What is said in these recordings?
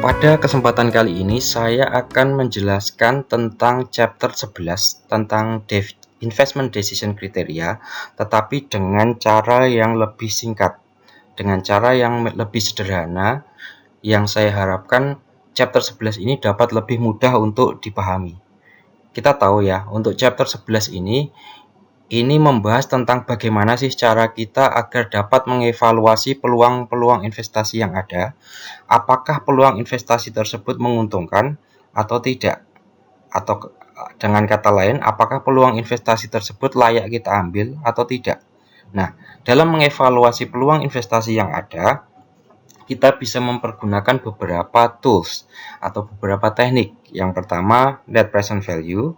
Pada kesempatan kali ini saya akan menjelaskan tentang chapter 11 tentang investment decision criteria, tetapi dengan cara yang lebih singkat, dengan cara yang lebih sederhana, yang saya harapkan chapter 11 ini dapat lebih mudah untuk dipahami. Kita tahu ya, untuk chapter 11 ini membahas tentang bagaimana sih cara kita agar dapat mengevaluasi peluang-peluang investasi yang ada. Apakah peluang investasi tersebut menguntungkan atau tidak? Atau dengan kata lain, apakah peluang investasi tersebut layak kita ambil atau tidak? Nah, dalam mengevaluasi peluang investasi yang ada, kita bisa mempergunakan beberapa tools atau beberapa teknik. Yang pertama, net present value.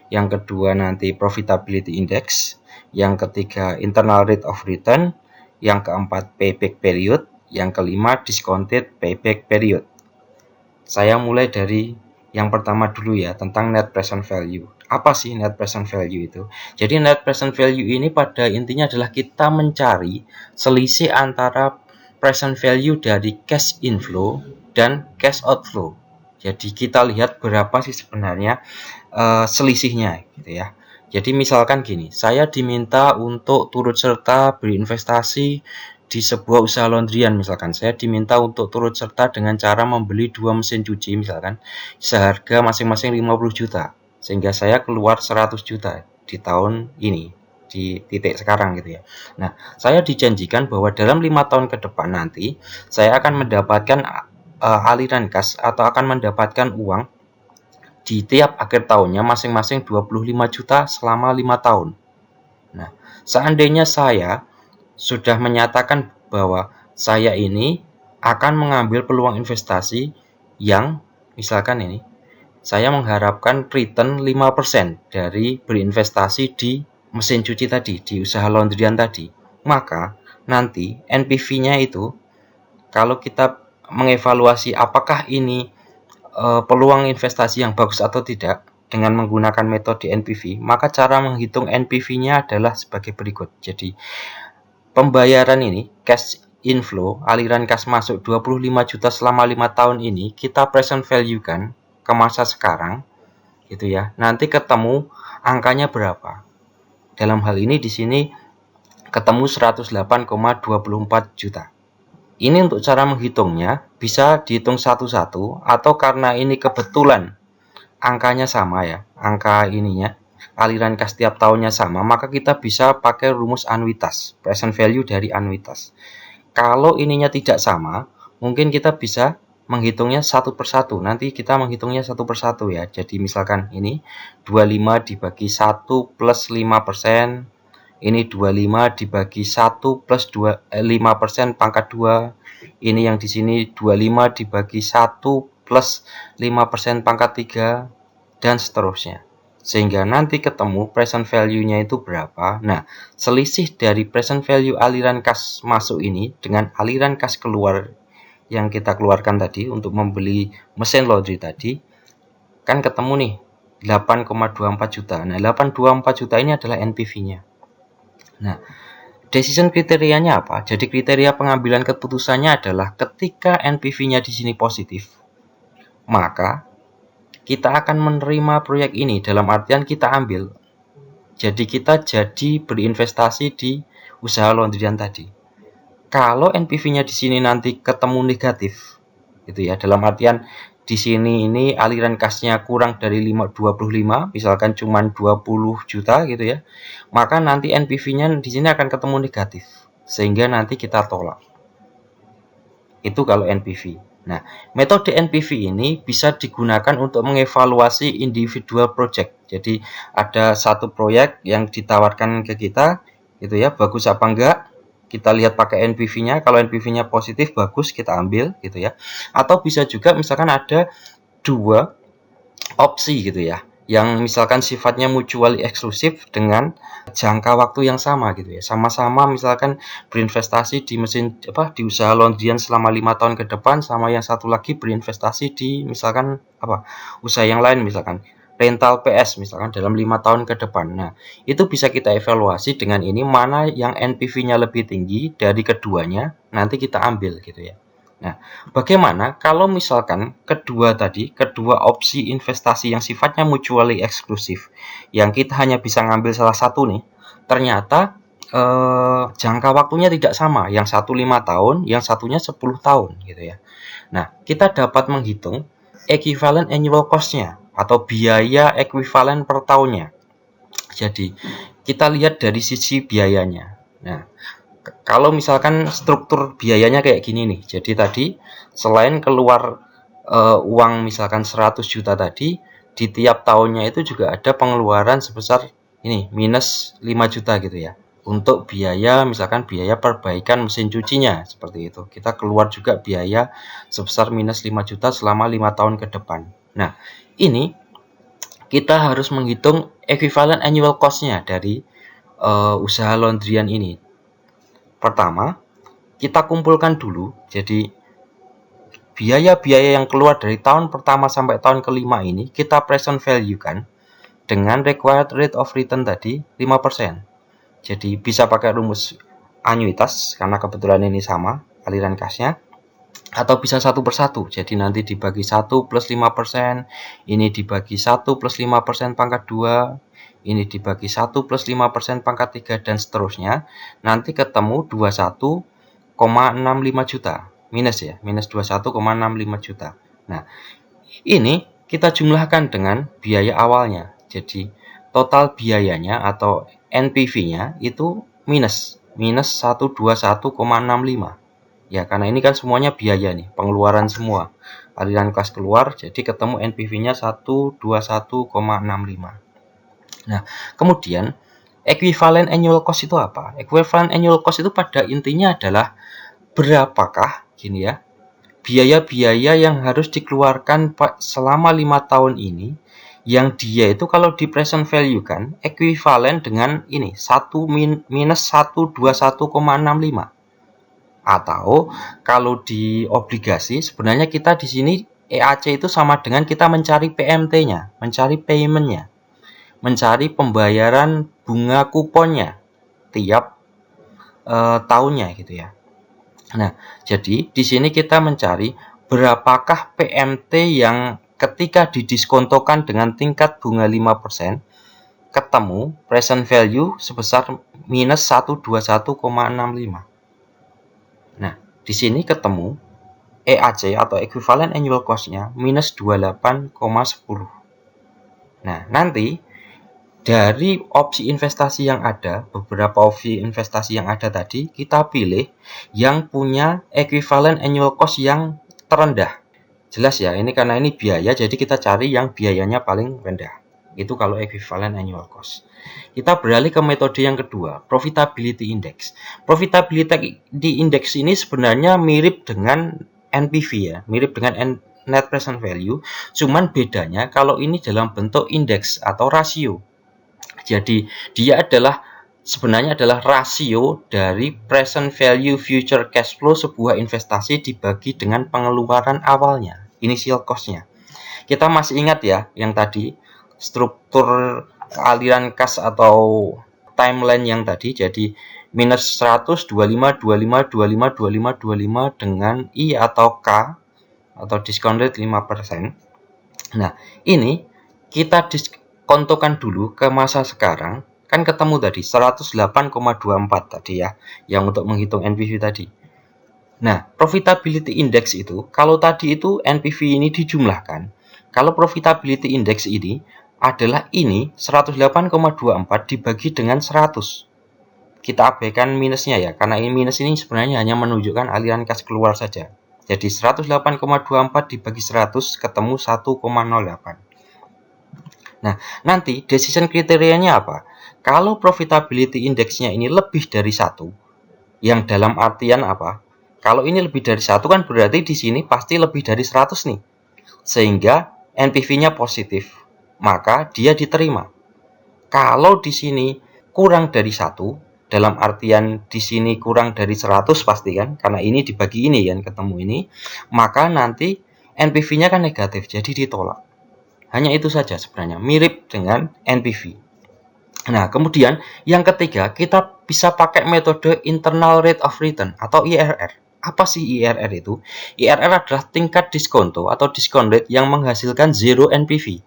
Yang kedua nanti profitability index. Yang ketiga, internal rate of return. Yang keempat, payback period. Yang kelima, discounted payback period. Saya mulai dari yang pertama dulu ya, tentang net present value. Apa sih net present value itu? Jadi net present value ini pada intinya adalah kita mencari selisih antara present value dari cash inflow dan cash outflow. Jadi kita lihat berapa sih sebenarnya selisihnya gitu ya. Jadi misalkan gini, saya diminta untuk turut serta berinvestasi di sebuah usaha laundryan. Misalkan saya diminta untuk turut serta dengan cara membeli 2 mesin cuci misalkan seharga masing-masing 50 juta, sehingga saya keluar 100 juta di tahun ini, di titik sekarang gitu ya. Nah, saya dijanjikan bahwa dalam 5 tahun ke depan nanti saya akan mendapatkan aliran kas atau akan mendapatkan uang di tiap akhir tahunnya masing-masing 25 juta selama 5 tahun. Nah, seandainya saya sudah menyatakan bahwa saya ini akan mengambil peluang investasi yang misalkan ini, saya mengharapkan return 5% dari berinvestasi di mesin cuci tadi, di usaha laundryan tadi. Maka nanti NPV-nya itu, kalau kita mengevaluasi apakah ini peluang investasi yang bagus atau tidak dengan menggunakan metode NPV, maka cara menghitung NPV-nya adalah sebagai berikut. Jadi pembayaran ini, cash inflow, aliran kas masuk 25 juta selama 5 tahun ini kita present value kan ke masa sekarang gitu ya. Nanti ketemu angkanya berapa. Dalam hal ini di sini ketemu 108,24 juta. Ini untuk cara menghitungnya bisa dihitung satu-satu, atau karena ini kebetulan angkanya sama ya, angka ininya, aliran kas tiap tahunnya sama, maka kita bisa pakai rumus anuitas, present value dari anuitas. Kalau ininya tidak sama, mungkin kita bisa menghitungnya satu persatu. Nanti kita menghitungnya satu persatu ya. Jadi misalkan ini 25 dibagi 1 plus 5%. Ini 25 dibagi 1 plus 5% pangkat 2. Ini yang di sini 25 dibagi 1 plus 5% pangkat 3, dan seterusnya. Sehingga nanti ketemu present value-nya itu berapa. Nah, selisih dari present value aliran kas masuk ini dengan aliran kas keluar yang kita keluarkan tadi untuk membeli mesin laundry tadi, kan ketemu nih 8,24 juta. Nah, 824 juta ini adalah NPV-nya. Nah, decision kriterianya apa? Jadi kriteria pengambilan keputusannya adalah ketika NPV-nya di sini positif, maka kita akan menerima proyek ini, dalam artian kita ambil. Jadi kita jadi berinvestasi di usaha laundryan tadi. Kalau NPV-nya di sini nanti ketemu negatif, gitu ya, dalam artian di sini ini aliran kasnya kurang dari 25, misalkan cuma 20 juta gitu ya, maka nanti NPV-nya di sini akan ketemu negatif, sehingga nanti kita tolak. Itu kalau NPV. Nah, metode NPV ini bisa digunakan untuk mengevaluasi individual project. Jadi ada satu proyek yang ditawarkan ke kita, gitu ya, bagus apa enggak? Kita lihat pakai NPV-nya, kalau NPV-nya positif bagus kita ambil gitu ya. Atau bisa juga misalkan ada dua opsi gitu ya, yang misalkan sifatnya mutually eksklusif dengan jangka waktu yang sama gitu ya. Sama-sama misalkan berinvestasi di di usaha laundryan selama 5 tahun ke depan, sama yang satu lagi berinvestasi di misalkan usaha yang lain, misalkan rental PS misalkan dalam 5 tahun ke depan. Nah, itu bisa kita evaluasi dengan ini, mana yang NPV-nya lebih tinggi dari keduanya, nanti kita ambil gitu ya. Nah, bagaimana kalau misalkan kedua opsi investasi yang sifatnya mutually eksklusif, yang kita hanya bisa ngambil salah satu nih, ternyata jangka waktunya tidak sama, yang satu 5 tahun, yang satunya 10 tahun gitu ya. Nah, kita dapat menghitung equivalent annual cost-nya atau biaya ekuivalen per tahunnya. Jadi, kita lihat dari sisi biayanya. Nah, kalau misalkan struktur biayanya kayak gini nih. Jadi tadi selain keluar uang misalkan 100 juta tadi, di tiap tahunnya itu juga ada pengeluaran sebesar ini minus 5 juta gitu ya. Untuk biaya misalkan biaya perbaikan mesin cucinya seperti itu. Kita keluar juga biaya sebesar minus 5 juta selama 5 tahun ke depan. Nah, ini kita harus menghitung equivalent annual cost-nya dari usaha laundryan ini. Pertama, kita kumpulkan dulu. Jadi biaya-biaya yang keluar dari tahun pertama sampai tahun kelima ini kita present value kan dengan required rate of return tadi 5%. Jadi bisa pakai rumus anuitas karena kebetulan ini sama aliran kasnya, atau bisa satu per satu. Jadi nanti dibagi 1 plus 5%, ini dibagi 1 plus 5% pangkat 2, ini dibagi 1 plus 5% pangkat 3, dan seterusnya. Nanti ketemu 21,65 juta. Minus ya, minus 21,65 juta. Nah, ini kita jumlahkan dengan biaya awalnya. Jadi total biayanya atau NPV-nya itu minus 121,65. Ya, karena ini kan semuanya biaya nih, pengeluaran semua. Aliran kas keluar, jadi ketemu NPV-nya 121,65. Nah, kemudian equivalent annual cost itu apa? Equivalent annual cost itu pada intinya adalah berapakah gini ya, biaya-biaya yang harus dikeluarkan selama 5 tahun ini, yang dia itu kalau di present value kan ekuivalen dengan ini 1 minus 121,65. Atau kalau di obligasi sebenarnya kita di sini EAC itu sama dengan kita mencari PMT-nya, mencari payment-nya, mencari pembayaran bunga kuponnya tiap tahunnya gitu ya. Nah, jadi di sini kita mencari berapakah PMT yang ketika didiskontokan dengan tingkat bunga 5%, ketemu present value sebesar minus 121,65. Nah, di sini ketemu EAC atau equivalent annual cost-nya minus 28,10. Nah, nanti dari opsi investasi yang ada, beberapa opsi investasi yang ada tadi, kita pilih yang punya equivalent annual cost yang terendah. Jelas ya, ini karena ini biaya, jadi kita cari yang biayanya paling rendah. Itu kalau equivalent annual cost. Kita beralih ke metode yang kedua, profitability index. Profitability index ini sebenarnya mirip dengan NPV ya, mirip dengan net present value, cuman bedanya kalau ini dalam bentuk indeks atau rasio. Jadi dia sebenarnya adalah rasio dari present value future cash flow sebuah investasi dibagi dengan pengeluaran awalnya, initial cost-nya. Kita masih ingat ya yang tadi struktur aliran kas atau timeline yang tadi, jadi minus 100, 25, 25, 25, 25, 25 dengan I atau K atau discount rate 5%. Nah, ini kita kontokan dulu ke masa sekarang, kan ketemu tadi 108,24 tadi ya, yang untuk menghitung NPV tadi. Nah, profitability index itu, kalau tadi itu NPV ini dijumlahkan, kalau profitability index ini adalah ini 108,24 dibagi dengan 100. Kita abaikan minusnya ya, karena ini minus ini sebenarnya hanya menunjukkan aliran kas keluar saja. Jadi 108,24 dibagi 100 ketemu 1,08. Nah, nanti decision kriterianya apa? Kalau profitability index-nya ini lebih dari 1, yang dalam artian apa? Kalau ini lebih dari 1 kan berarti di sini pasti lebih dari 100 nih. Sehingga NPV-nya positif, maka dia diterima. Kalau di sini kurang dari 1, dalam artian di sini kurang dari 100 pasti kan, karena ini dibagi ini kan ketemu ini, maka nanti NPV-nya kan negatif, jadi ditolak. Hanya itu saja sebenarnya, mirip dengan NPV. Nah, kemudian yang ketiga, kita bisa pakai metode internal rate of return atau IRR. Apa sih IRR itu? IRR adalah tingkat diskonto atau discount rate yang menghasilkan zero NPV,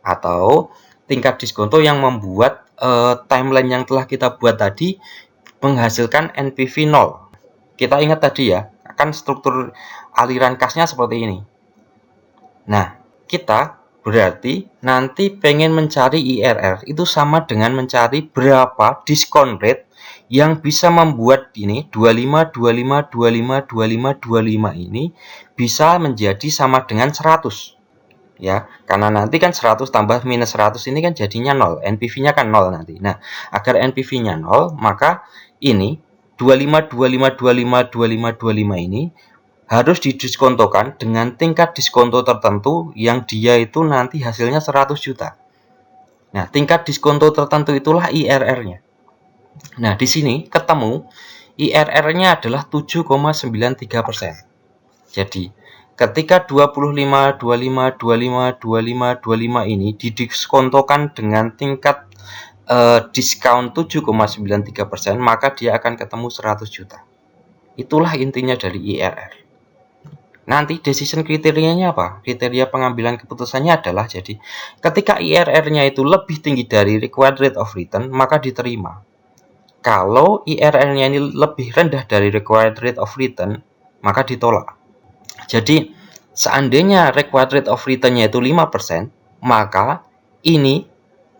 atau tingkat diskonto yang membuat timeline yang telah kita buat tadi menghasilkan NPV 0. Kita ingat tadi ya, kan struktur aliran kasnya seperti ini. Nah, kita berarti nanti pengen mencari IRR itu sama dengan mencari berapa diskon rate yang bisa membuat ini 25, 25, 25, 25, 25 ini bisa menjadi sama dengan 100. Ya, karena nanti kan 100 tambah minus 100 ini kan jadinya 0, NPV-nya kan 0 nanti. Nah, agar NPV-nya 0, maka ini 25, 25, 25, 25, 25 ini harus didiskontokan dengan tingkat diskonto tertentu yang dia itu nanti hasilnya 100 juta. Nah, tingkat diskonto tertentu itulah IRR-nya. Nah, di sini ketemu IRR-nya adalah 7,93%. Jadi, ketika 25, 25, 25, 25, 25 ini didiskontokan dengan tingkat diskon 7,93%, maka dia akan ketemu 100 juta. Itulah intinya dari IRR. Nanti decision kriterianya apa? Kriteria pengambilan keputusannya adalah, jadi ketika IRR-nya itu lebih tinggi dari required rate of return, maka diterima. Kalau IRR-nya ini lebih rendah dari required rate of return, maka ditolak. Jadi, seandainya required rate of return-nya itu 5%, maka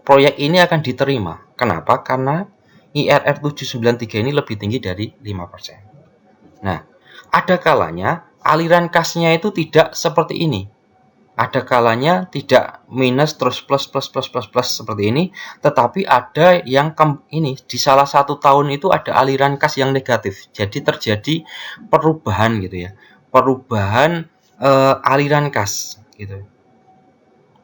proyek ini akan diterima. Kenapa? Karena IRR 793 ini lebih tinggi dari 5%. Nah, ada kalanya aliran kasnya itu tidak seperti ini. Ada kalanya tidak minus terus plus seperti ini, tetapi ada yang ini di salah satu tahun itu ada aliran kas yang negatif. Jadi terjadi perubahan gitu ya. Perubahan aliran kas gitu.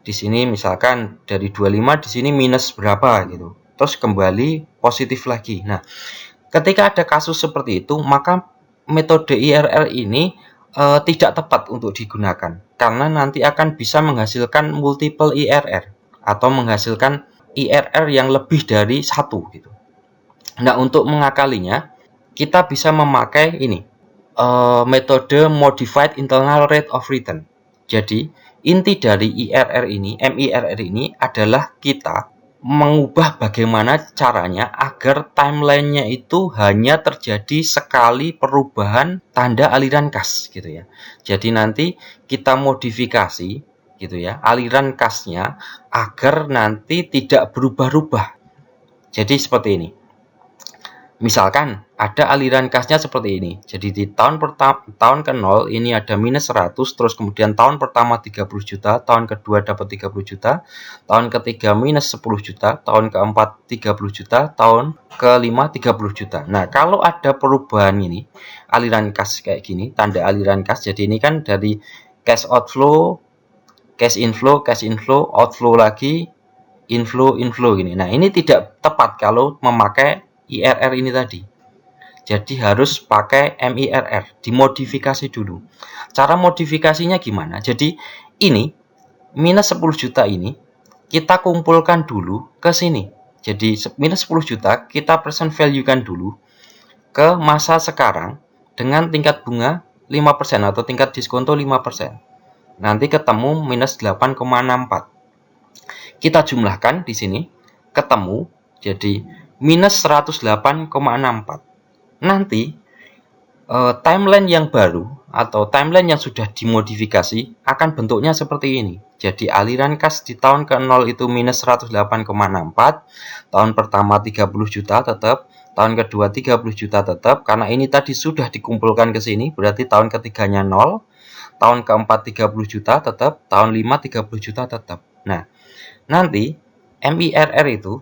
Di sini misalkan dari 25 di sini minus berapa gitu. Terus kembali positif lagi. Nah, ketika ada kasus seperti itu, maka metode IRR ini tidak tepat untuk digunakan, karena nanti akan bisa menghasilkan multiple IRR atau menghasilkan IRR yang lebih dari satu gitu. Nah, untuk mengakalinya kita bisa memakai ini metode modified internal rate of return. Jadi inti dari IRR ini, MIRR ini adalah kita mengubah bagaimana caranya agar timelinenya itu hanya terjadi sekali perubahan tanda aliran kas gitu ya. Jadi nanti kita modifikasi gitu ya aliran kasnya agar nanti tidak berubah-ubah. Jadi seperti ini. Misalkan ada aliran kasnya seperti ini. Jadi di tahun ke-0 ini ada minus 100, terus kemudian tahun pertama 30 juta, tahun kedua dapat 30 juta, tahun ketiga minus 10 juta, tahun keempat 30 juta, tahun kelima 30 juta. Nah, kalau ada perubahan ini, aliran kas kayak gini, tanda aliran kas. Jadi ini kan dari cash outflow, cash inflow, outflow lagi, inflow gini. Nah, ini tidak tepat kalau memakai IRR ini tadi. Jadi harus pakai MIRR, dimodifikasi dulu. Cara modifikasinya gimana? Jadi ini minus 10 juta ini kita kumpulkan dulu ke sini. Jadi minus 10 juta kita present value kan dulu ke masa sekarang dengan tingkat bunga 5% atau tingkat diskonto 5%. Nanti ketemu minus 8,64. Kita jumlahkan di sini ketemu jadi minus 108,64. Nanti timeline yang baru atau timeline yang sudah dimodifikasi akan bentuknya seperti ini. Jadi aliran kas di tahun ke-0 itu minus 108,64, tahun pertama 30 juta tetap, tahun kedua 30 juta tetap, karena ini tadi sudah dikumpulkan ke sini, berarti tahun ketiganya 0, tahun keempat 30 juta tetap, tahun 5 30 juta tetap. Nah, nanti MIRR itu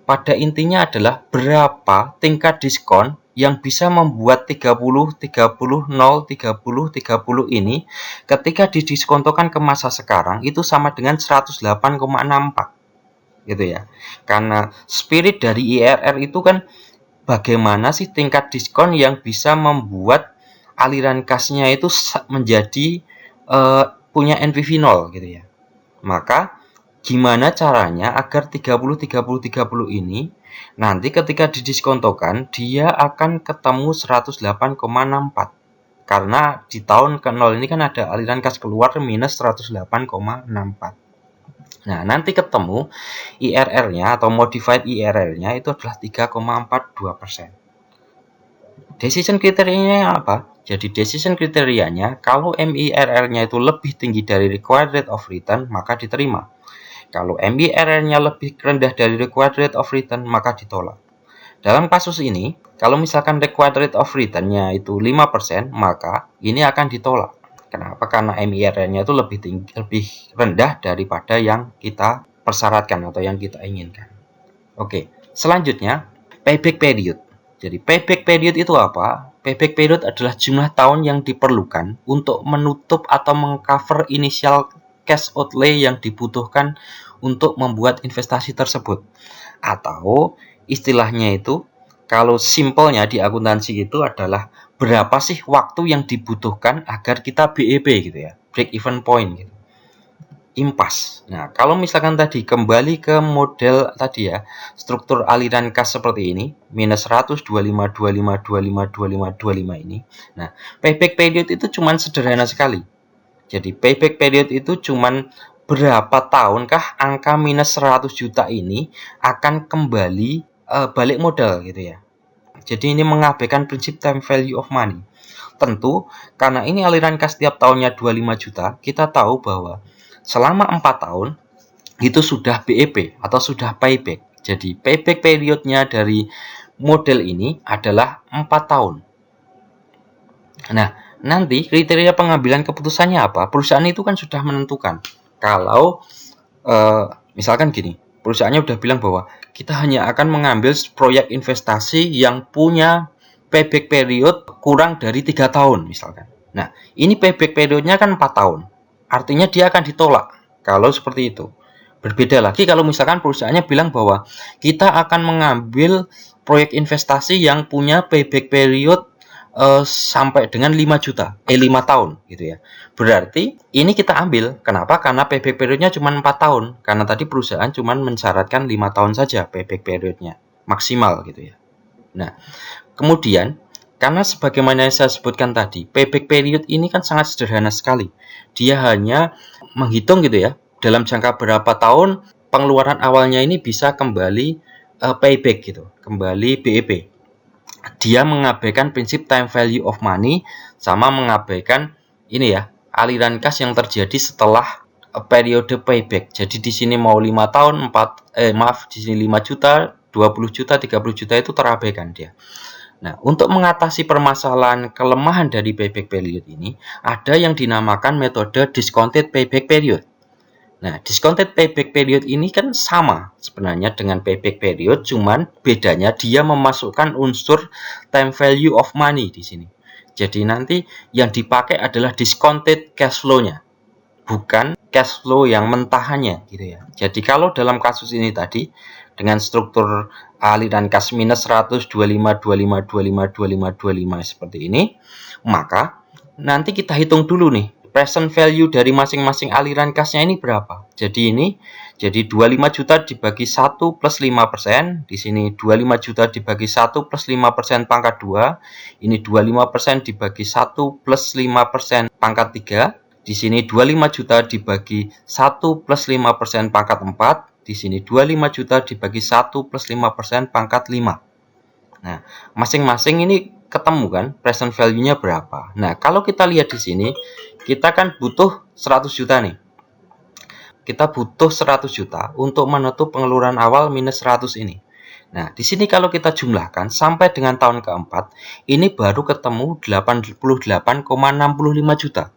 pada intinya adalah berapa tingkat diskon yang bisa membuat 30, 30, 0, 30, 30 ini ketika didiskontokan ke masa sekarang itu sama dengan 108,64 gitu ya. Karena spirit dari IRR itu kan bagaimana sih tingkat diskon yang bisa membuat aliran kasnya itu menjadi punya NPV 0 gitu ya. Maka gimana caranya agar 30, 30, 30 ini nanti ketika didiskontokan dia akan ketemu 108,64. karena di tahun ke-0 ini kan ada aliran kas keluar minus 108,64. Nah, nanti ketemu IRR-nya atau modified IRR-nya itu adalah 3,42%. Decision kriterianya apa? Jadi decision kriterianya kalau MIRR-nya itu lebih tinggi dari required rate of return, maka diterima. Kalau MIRR-nya lebih rendah dari required rate of return, maka ditolak. Dalam kasus ini, kalau misalkan required rate of return-nya itu 5%, maka ini akan ditolak. Kenapa? Karena MIRR-nya itu lebih rendah daripada yang kita persyaratkan atau yang kita inginkan. Oke, selanjutnya payback period. Jadi payback period itu apa? Payback period adalah jumlah tahun yang diperlukan untuk menutup atau mengcover initial cash outlay yang dibutuhkan untuk membuat investasi tersebut. Atau istilahnya itu, kalau simpelnya di akuntansi itu adalah berapa sih waktu yang dibutuhkan agar kita BEP gitu ya, break even point gitu. Impas. Nah, kalau misalkan tadi kembali ke model tadi ya, struktur aliran kas seperti ini, minus 100, 25, 25, 25, 25, 25 ini. Nah, payback period itu cuman sederhana sekali. Jadi payback period itu cuman berapa tahunkah angka minus 100 juta ini akan kembali balik modal gitu ya. Jadi ini mengabaikan prinsip time value of money. Tentu karena ini aliran kas setiap tahunnya 25 juta, kita tahu bahwa selama 4 tahun itu sudah BEP atau sudah payback. Jadi payback periodnya dari model ini adalah 4 tahun. Nah, nanti kriteria pengambilan keputusannya apa? Perusahaan itu kan sudah menentukan. Kalau misalkan gini, perusahaannya udah bilang bahwa kita hanya akan mengambil proyek investasi yang punya payback period kurang dari 3 tahun misalkan. Nah, ini payback periodnya kan 4 tahun. Artinya dia akan ditolak kalau seperti itu. Berbeda lagi kalau misalkan perusahaannya bilang bahwa kita akan mengambil proyek investasi yang punya payback period sampai dengan 5 juta, 5 tahun gitu ya. Berarti ini kita ambil. Kenapa? Karena payback periodnya cuma 4 tahun. Karena tadi perusahaan cuma mensyaratkan 5 tahun saja payback periodnya maksimal gitu ya. Nah, kemudian karena sebagaimana yang saya sebutkan tadi, payback period ini kan sangat sederhana sekali. Dia hanya menghitung gitu ya, dalam jangka berapa tahun pengeluaran awalnya ini bisa kembali payback gitu, kembali BEP. Dia mengabaikan prinsip time value of money sama mengabaikan ini ya, aliran kas yang terjadi setelah periode payback. Jadi di sini mau 5 tahun, di sini 5 juta, 20 juta, 30 juta itu terabaikan dia. Nah, untuk mengatasi permasalahan kelemahan dari payback period ini, ada yang dinamakan metode discounted payback period. Nah, discounted payback period ini kan sama sebenarnya dengan payback period, cuman bedanya dia memasukkan unsur time value of money di sini. Jadi nanti yang dipakai adalah discounted cash flow-nya, bukan cash flow yang mentahannya gitu ya. Jadi kalau dalam kasus ini tadi dengan struktur aliran kas minus 100, 25, 25, 25, 25, 25 seperti ini, maka nanti kita hitung dulu nih present value dari masing-masing aliran kasnya ini berapa. Jadi ini jadi 25 juta dibagi 1 plus 5%, di sini 25 juta dibagi 1 plus 5% pangkat 2, ini 25% dibagi 1 plus 5% pangkat 3, di sini 25 juta dibagi 1 plus 5% pangkat 4, di sini 25 juta dibagi 1 plus 5% pangkat 5. Nah, masing-masing ini ketemu kan present value-nya berapa. Nah, kalau kita lihat di sini, kita kan butuh 100 juta nih. Kita butuh 100 juta untuk menutup pengeluaran awal minus 100 ini. Nah, di sini kalau kita jumlahkan sampai dengan tahun keempat, ini baru ketemu 88,65 juta.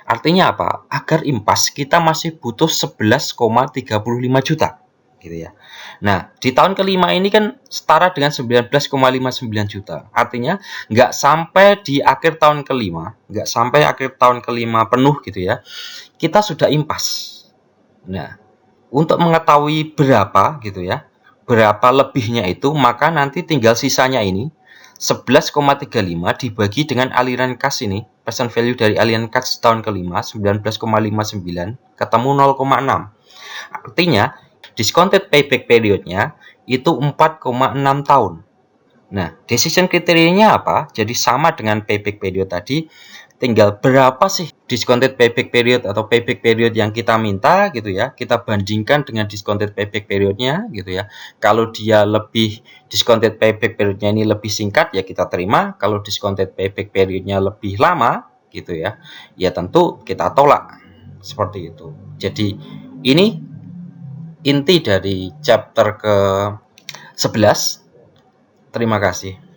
Artinya apa? Agar impas kita masih butuh 11,35 juta. Gitu ya. Nah, di tahun kelima ini kan setara dengan 19,59 juta. Artinya nggak sampai di akhir tahun kelima, nggak sampai akhir tahun kelima penuh gitu ya, kita sudah impas. Nah, untuk mengetahui berapa gitu ya, berapa lebihnya itu, maka nanti tinggal sisanya ini 11,35 dibagi dengan aliran kas ini, present value dari aliran kas tahun kelima 19,59 ketemu 0,6. Artinya discounted payback periodnya itu 4,6 tahun. Nah, decision kriterianya apa? Jadi sama dengan payback period tadi, tinggal berapa sih discounted payback period atau payback period yang kita minta gitu ya. Kita bandingkan dengan discounted payback periodnya gitu ya. Kalau dia lebih discounted payback periodnya ini lebih singkat ya kita terima. Kalau discounted payback periodnya lebih lama gitu ya, ya tentu kita tolak. Seperti itu. Jadi ini inti dari chapter ke 11. Terima kasih.